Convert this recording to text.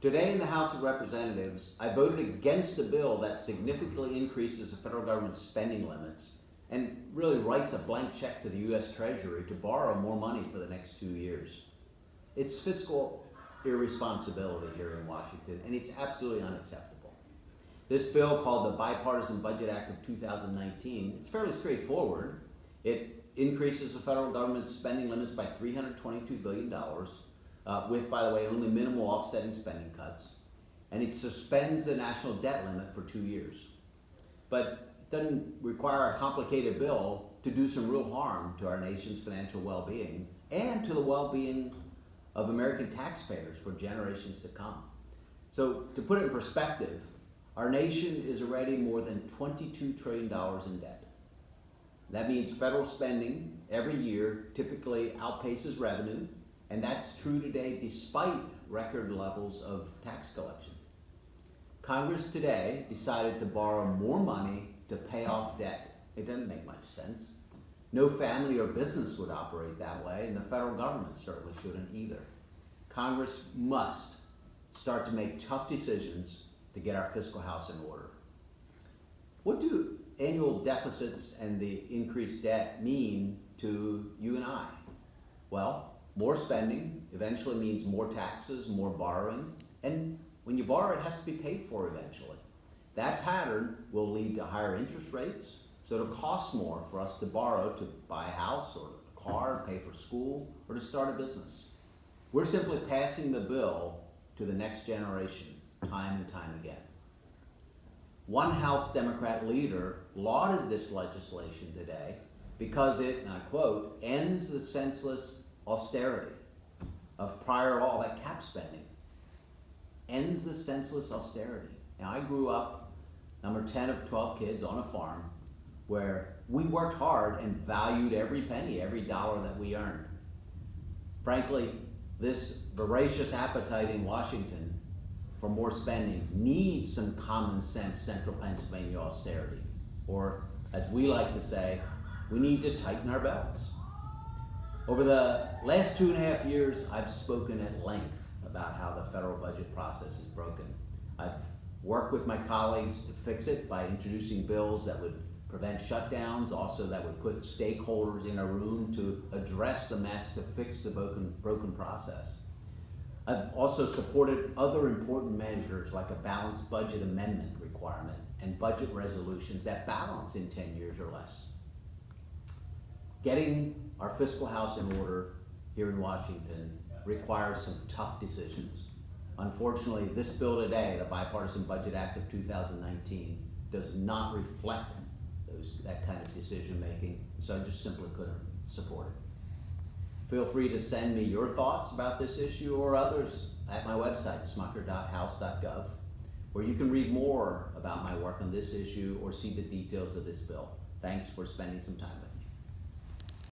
Today in the House of Representatives, I voted against a bill that significantly increases the federal government's spending limits and really writes a blank check to the U.S. Treasury to borrow more money for the next 2 years. It's fiscal irresponsibility here in Washington, and it's absolutely unacceptable. This bill, called the Bipartisan Budget Act of 2019, it's fairly straightforward. It increases the federal government's spending limits by $322 billion, with, by the way, only minimal offsetting spending cuts. And it suspends the national debt limit for 2 years. But it doesn't require a complicated bill to do some real harm to our nation's financial well-being and to the well-being of American taxpayers for generations to come. So to put it in perspective, our nation is already more than $22 trillion in debt. That means federal spending every year typically outpaces revenue, and that's true today despite record levels of tax collection. Congress today decided to borrow more money to pay off debt. It doesn't make much sense. No family or business would operate that way, and the federal government certainly shouldn't either. Congress must start to make tough decisions to get our fiscal house in order. What do annual deficits and the increased debt mean to you and I? Well, more spending eventually means more taxes, more borrowing, and when you borrow, it has to be paid for eventually. That pattern will lead to higher interest rates, so it'll cost more for us to borrow to buy a house or a car, pay for school, or to start a business. We're simply passing the bill to the next generation, time and time again. One House Democrat leader lauded this legislation today because it, and I quote, ends the senseless austerity of prior law that capped spending. Ends the senseless austerity. Now, I grew up, number 10 of 12 kids, on a farm where we worked hard and valued every penny, every dollar that we earned. Frankly, this voracious appetite in Washington for more spending needs some common sense central Pennsylvania austerity. Or, as we like to say, we need to tighten our belts. Over the last 2.5 years, I've spoken at length about how the federal budget process is broken. I've worked with my colleagues to fix it by introducing bills that would prevent shutdowns, also that would put stakeholders in a room to address the mess, to fix the broken process. I've also supported other important measures like a balanced budget amendment requirement and budget resolutions that balance in 10 years or less. Getting our fiscal house in order here in Washington requires some tough decisions. Unfortunately, this bill today, the Bipartisan Budget Act of 2019, does not reflect that kind of decision making, so I just simply couldn't support it. Feel free to send me your thoughts about this issue or others at my website, smucker.house.gov, where you can read more about my work on this issue or see the details of this bill. Thanks for spending some time with me.